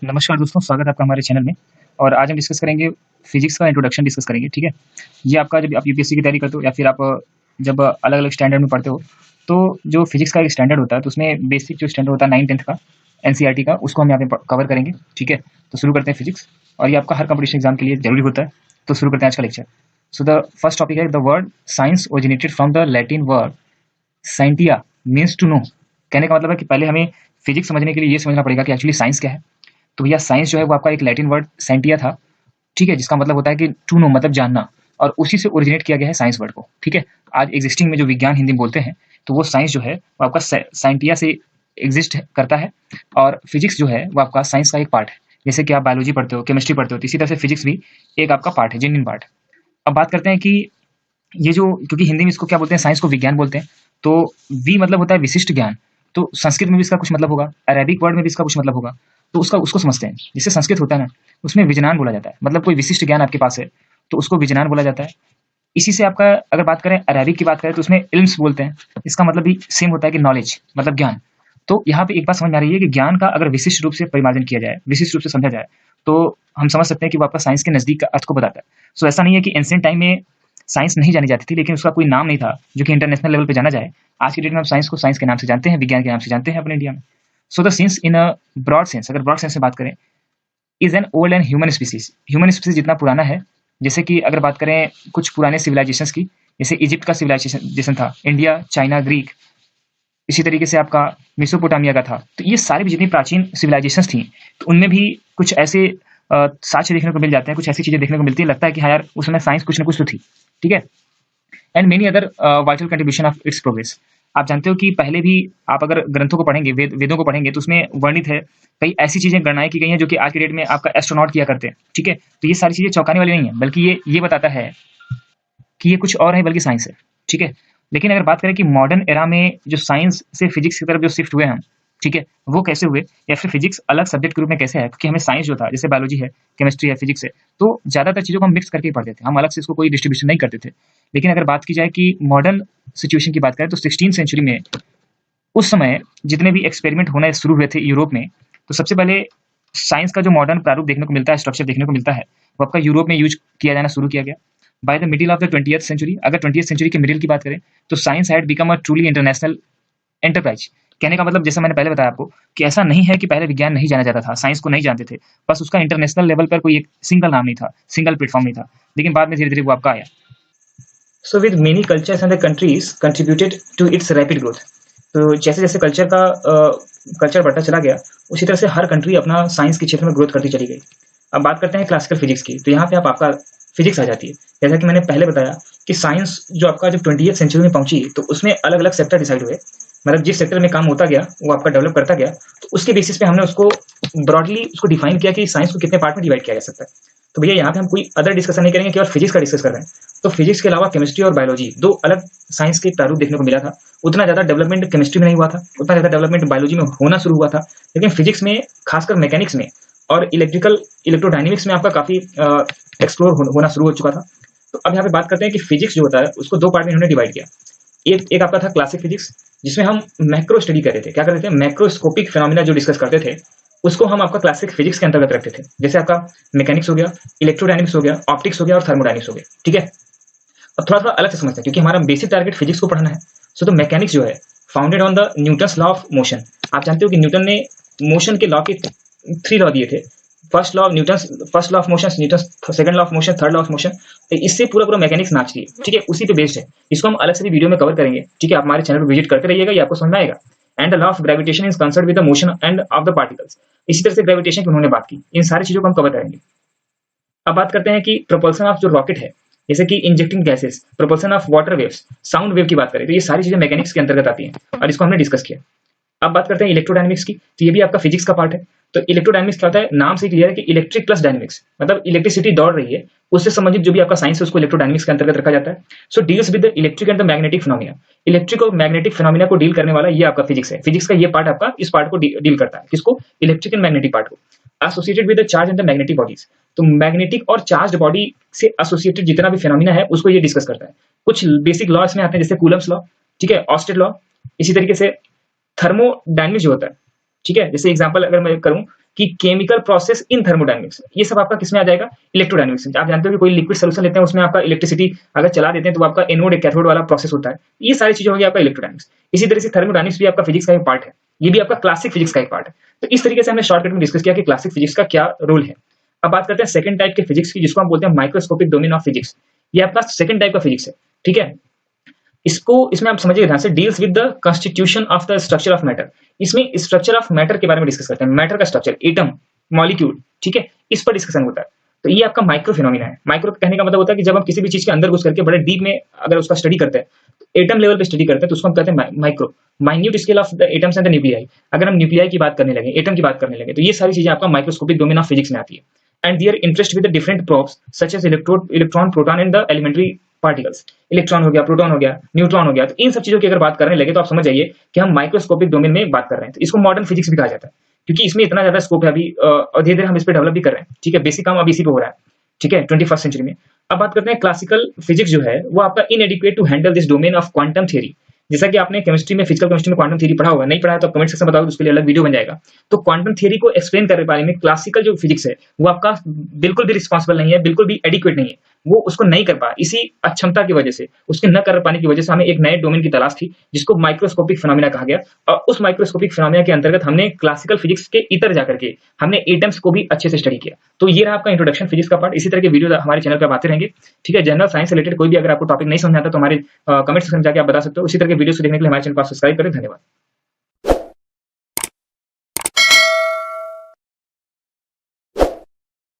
नमस्कार दोस्तों, स्वागत है आपका हमारे चैनल में। और आज हम डिस्कस करेंगे फिजिक्स का इंट्रोडक्शन डिस्कस करेंगे, ठीक है? ये आपका जब आप यूपीएससी की तैयारी करते हो या फिर आप जब अलग-अलग स्टैंडर्ड में पढ़ते हो, तो जो फिजिक्स का एक स्टैंडर्ड होता है, तो उसमें बेसिक जो स्टैंडर्ड होता है 9th-10th का, एनसीईआरटी का, उसको हम यहाँ पे कवर करेंगे, ठीक है? तो शुरू करते हैं फिजिक्स। और ये आपका हर कॉम्पिटिशन एग्जाम के लिए जरूरी होता है। तो शुरू करते हैं आज का lecture. So the first topic है the word science originated from the Latin word scientia means to know. कहने का मतलब है कि पहले हमें फिजिक्स समझने के लिए ये समझना पड़ेगा कि एक्चुअली साइंस क्या है। तो भैया साइंस जो है वो आपका एक लैटिन वर्ड साइंटिया था, ठीक है, जिसका मतलब होता है कि टू नो मतलब जानना। और उसी से ओरिजिनेट किया गया है साइंस वर्ड को, ठीक है। आज एग्जिस्टिंग में जो विज्ञान हिंदी में बोलते हैं, तो वो साइंस जो है वो आपका साइंटिया से एग्जिस्ट करता है। और फिजिक्स जो है वो आपका साइंस का एक पार्ट है। जैसे कि आप बायोलॉजी पढ़ते हो, केमिस्ट्री पढ़ते हो, तो इसी तरह से फिजिक्स भी एक आपका पार्ट है, जेन्युइन पार्ट। अब बात करते हैं कि ये जो, क्योंकि हिंदी में इसको क्या बोलते हैं, साइंस को विज्ञान बोलते हैं, तो वी मतलब होता है विशिष्ट ज्ञान। तो संस्कृत में भी इसका कुछ मतलब होगा, अरेबिक वर्ड में भी इसका कुछ मतलब होगा। तो उसका उसको समझते हैं। जैसे संस्कृत होता है ना, उसमें विजनान बोला जाता है, मतलब कोई विशिष्ट ज्ञान आपके पास है, तो उसको विजनान बोला जाता है। इसी से आपका, अगर बात करें अरेबिक की बात करें, तो उसमें इल्म्स बोलते हैं। इसका मतलब भी सेम होता है कि नॉलेज मतलब ज्ञान। तो यहाँ पे एक बात समझ में आ रही है कि ज्ञान का अगर विशिष्ट रूप से परिमार्जन किया जाए, विशिष्ट रूप से समझा जाए, तो हम समझ सकते हैं कि वो आपका साइंस के नजदीक का अर्थ को बताता है। सो ऐसा नहीं है कि एंशिएंट टाइम में साइंस नहीं जानी जाती थी, लेकिन उसका कोई नाम नहीं था जो कि इंटरनेशनल लेवल पे जाना जाए। आज की डेट में हम साइंस को साइंस के नाम से जानते हैं, विज्ञान के नाम से जानते हैं अपने इंडिया में। So the science in a broad sense, अगर ब्रॉड सेंस से बात करें, is an old and human species. Human species जितना पुराना है, जैसे कि अगर बात करें कुछ पुराने सिविलाइजेशंस की, जैसे इजिप्ट का सिविलाइजेशन था, इंडिया, चाइना, ग्रीक, इसी तरीके से आपका मेसोपोटामिया का था। तो ये सारी भी जितनी प्राचीन सिविलाइजेशंस थी, तो उनमें भी कुछ ऐसे साक्ष्य देखने को मिल जाते हैं, कुछ ऐसी चीजें देखने को मिलती है, लगता है कि हाँ यार उसमें साइंस कुछ ना कुछ तो थी, ठीक है। And many other vital contribution of its progress. आप जानते हो कि पहले भी आप अगर ग्रंथों को पढ़ेंगे, वेदों को पढ़ेंगे, तो उसमें वर्णित है कई ऐसी चीजें, गणनाएं की गई हैं जो कि आज की डेट में आपका एस्ट्रोनॉट किया करते हैं, ठीक है। तो ये सारी चीजें चौंकाने वाली नहीं है, बल्कि ये बताता है कि ये कुछ और है, बल्कि साइंस है, ठीक है। लेकिन अगर बात करें कि मॉडर्न एरा में जो साइंस से फिजिक्स की तरफ जो शिफ्ट हुए हम, ठीक है, वो कैसे हुए, या फिर फिजिक्स अलग सब्जेक्ट के रूप में कैसे है, क्योंकि हमें साइंस जो था, जैसे बायोलॉजी है, केमिस्ट्री है, फिजिक्स है, तो ज्यादातर चीजों को हम मिक्स करके ही पढ़ते थे, हम अलग से इसको कोई डिस्ट्रीब्यूशन नहीं करते थे। लेकिन अगर बात की जाए कि मॉडर्न सिचुएशन की बात करें, तो 16th सेंचुरी में, उस समय जितने भी एक्सपेरिमेंट होने शुरू हुए थे यूरोप में, तो सबसे पहले साइंस का जो मॉडर्न प्रारूप देखने को मिलता है, स्ट्रक्चर देखने को मिलता है, वो आपका यूरोप में यूज किया जाना शुरू किया गया। By the middle of the 20th century, अगर 20th सेंचुरी के मिडिल की बात करें, तो science had become a truly international enterprise. कहने का मतलब, जैसे मैंने पहले बताया आपको, कि ऐसा नहीं है कि पहले विज्ञान नहीं जाना जाता था, साइंस को नहीं जानते थे, बस उसका इंटरनेशनल लेवल पर कोई एक सिंगल नाम नहीं था, सिंगल प्लेटफॉर्म नहीं था। लेकिन बाद में धीरे धीरे वो आपका आया। So with many cultures and the countries contributed to its rapid growth. तो जैसे जैसे कल्चर बढ़ता चला गया, उसी तरह से हर कंट्री अपना साइंस के क्षेत्र में ग्रोथ करती चली गई। अब बात करते हैं क्लासिकल फिजिक्स की, तो यहाँ पे आपका फिजिक्स आ जाती है। जैसा कि मैंने पहले बताया कि साइंस जो आपका जब 20th सेंचुरी में पहुंची, तो उसमें अलग अलग सेक्टर डिसाइड हुए, मतलब जिस सेक्टर में काम होता गया वो आपका डेवलप करता गया, तो उसके बेसिस पे हमने उसको ब्रॉडली उसको डिफाइन किया कि साइंस को कितने पार्ट में डिवाइड किया जा सकता है। तो भैया यहाँ पे हम कोई अदर डिस्कशन नहीं करेंगे, केवल फिजिक्स का डिस्कस कर रहे हैं। तो फिजिक्स के अलावा केमिस्ट्री और बायोलॉजी, दो अलग साइंस के प्रारूप देखने को मिला था। उतना ज्यादा डेवलपमेंट केमिस्ट्री में नहीं हुआ था, उतना ज्यादा डेवलपमेंट बायोलॉजी में होना शुरू हुआ था, लेकिन फिजिक्स में, खासकर मैकेनिक्स में और इलेक्ट्रोडायनेमिक्स में आपका काफी एक्सप्लोर होना शुरू हो चुका था। तो अब यहाँ पे बात करते हैं कि फिजिक्स जो होता है उसको दो पार्ट में इन्होंने डिवाइड किया। एक आपका था क्लासिक फिजिक्स, जिसमें हम मैक्रो स्टडी करते थे, क्या करते थे, मैक्रोस्कोपिक फिनोमिना जो डिस्कस करते थे, उसको हम आपका क्लासिक फिजिक्स के अंतर्गत रखते थे। जैसे आपका मैकेनिक्स हो गया, इलेक्ट्रोडायनेमिक्स हो गया, ऑप्टिक्स हो गया और थर्मोडायनेमिक्स हो गया, ठीक है। अब थोड़ा थोड़ा अलग से समझते हैं, क्योंकि हमारा बेसिक टारगेट फिजिक्स को पढ़ना है। सो तो मैकेनिक्स जो है founded on the Newton's law of motion. आप जानते हो कि न्यूटन ने मोशन के लॉ के 3 लॉ दिए थे। First law of motion, Newton second law of motion, third law of motion. इससे पूरा पूरा मैकेनिक्स नाचती है, ठीक है, उसी पे बेस्ड है। इसको हम अलग से भी वीडियो में कवर करेंगे, ठीक है। आप हमारे चैनल पर विजिट करते रहिएगा, ये आपको समझ में आएगा। And the law of gravitation is concern with the motion end of the particles. इसी तरह से ग्रेविटेशन की उन्होंने बात की। इन सारी चीजों को हम कवर करेंगे। अब बात करते हैं कि प्रोपल्सन ऑफ जो रॉकेट है, जैसे कि injecting gases, propulsion of water waves, sound wave की बात करें, तो ये सारी चीजें मैकेनिक्स के अंतर्गत आती हैं और इसको हमने डिस्कस किया। अब बात करते हैं इलेक्ट्रोडायनेमिक्स की, तो ये भी आपका फिजिक्स का पार्ट है। तो इलेक्ट्रोडायनेमिक्स क्या होता है, नाम से क्लियर है कि इलेक्ट्रिक प्लस डायनेमिक्स, मतलब इलेक्ट्रिसिटी दौड़ रही है, उससे संबंधित जो भी आपका साइंस है उसको इलेक्ट्रोडायनेमिक्स के अंतर्गत रखा जाता है। So deals with the electric and the magnetic phenomena. Electric और मैग्नेटिक फिनोमिना को डील करने वाला ये आपका फिजिक्स है। फिजिक्स का ये पार्ट आपका इस पार्ट को डील करता है, किसको, इलेक्ट्रिक एंड मैग्नेटिक पार्ट को। Associated with the charge and the magnetic bodies, तो मैग्नेटिक और चार्ज बॉडी से एसोसिएटेड जितना भी फिनोमिना है उसको ये डिस्कस करता है। कुछ बेसिक लॉ इसमें आते हैं, जैसे कूलम्स लॉ, ठीक है, ऑस्टेड लॉ। इसी तरीके से थर्मोडायनेमिक्स जो होता है, ठीक है, जैसे एग्जांपल अगर मैं करूं कि केमिकल प्रोसेस इन थर्मोडायनेमिक्स, ये सब आपका किसमें आ जाएगा, इलेक्ट्रोडायनेमिक्स में। आप जानते हो कि कोई लिक्विड सोल्यूशन लेते हैं, उसमें आपका इलेक्ट्रिसिटी अगर चला देते हैं तो आपका एनोड कैथोड वाला प्रोसेस होता है। ये सारी चीजें हो गई आपका इलेक्ट्रोडायनेमिक्स। इसी तरह से थर्मोडायनेमिक्स भी आपका फिजिक्स का एक पार्ट है, ये भी आपका क्लासिक फिजिक्स का एक पार्ट है। तो इस तरीके से हमने शॉर्टकट में डिस्कस किया कि क्लासिक फिजिक्स का क्या रोल है। अब बात करते हैं सेकंड टाइप के फिजिक्स की, जिसको हम बोलते हैं माइक्रोस्कोपिक डोमेन ऑफ फिजिक्स। ये आपका सेकंड टाइप का फिजिक्स है, ठीक है। इसमें आप समझिए ध्यान से, deals with the constitution of the structure of matter. इसमें स्ट्रक्चर ऑफ मैटर के बारे में डिस्कस करते हैं, मैटर का स्ट्रक्चर, एटम, मॉलिक्यूल, ठीक है, इस पर डिस्कशन होता है। तो ये आपका माइक्रो फिनोमिना है। माइक्रो कहने का मतलब होता है कि जब हम किसी भी चीज के अंदर घुस करके बड़े डीप में अगर उसका स्टडी करते हैं, एटम लेवल पे स्टडी करते हैं, तो उसको हम कहते हैं micro, minute scale of the atoms and the nuclei. अगर हम न्यूक्लियाई की बात करने लगे, एटम की बात करने लगे, तो ये सारी चीजें आपका माइक्रोस्कोपिक डोमेन ऑफ फिजिक्स में आती है। And their interest with the different probes such as electron, proton and the elementary particles. Electron हो गया, प्रोटॉन हो गया, न्यूट्रॉन हो गया, तो इन सब चीजों की अगर बात करने लगे तो आप समझ जाइए कि हम माइक्रोस्कोपिक डोमेन में बात कर रहे हैं। तो इसको मॉडर्न फिजिक्स भी कहा जाता है, क्योंकि इसमें इतना ज्यादा स्कोप है अभी, और धीरे धीरे हम इस पर डेवलप भी कर रहे हैं, ठीक है। बेसिक काम अभी इसी पे हो रहा है, ठीक है, 21st सेंचुरी में। अब बात करते हैं क्लासिकल फिजिक्स जो है वो आपका inadequate to handle this domain of quantum theory. जैसा कि आपने केमिस्ट्री में, फिजिकल केमिस्ट्री में क्वांटम थ्योरी पढ़ा होगा, नहीं पढ़ा है तो कमेंट सेक्शन में बताओ, उसके लिए अलग वीडियो बन जाएगा। तो क्वांटम थ्योरी को एक्सप्लेन करने पाने में क्लासिकल जो फिजिक्स है वो आपका बिल्कुल भी रिस्पॉन्सिबल नहीं है, बिल्कुल भी एडिक्वेट नहीं है, वो उसको नहीं कर पा। इसी अक्षमता की वजह से, उसके न कर पाने की वजह से हमें एक नए डोमेन की तलाश थी, जिसको माइक्रोस्कोपिक फिनोमिना कहा गया। और उस माइक्रोस्कोपिक फिनोमिना के अंतर्गत हमने क्लासिकल फिजिक्स के इतर जाकर के हमने एटम्स को भी अच्छे से स्टडी किया। तो ये रहा आपका इंट्रोडक्शन फिजिक्स का पार्ट। इसी तरह के वीडियो हमारे चैनल पर आते रहेंगे, ठीक है। जनरल साइंस से रिलेटेड कोई भी अगर आपको टॉपिक नहीं समझ आता तो हमारे कमेंट सेक्शन में जाकर आप बता सकते हो। इसी तरह के वीडियो को देखने के लिए हमारे चैनल को सब्सक्राइब करें। धन्यवाद।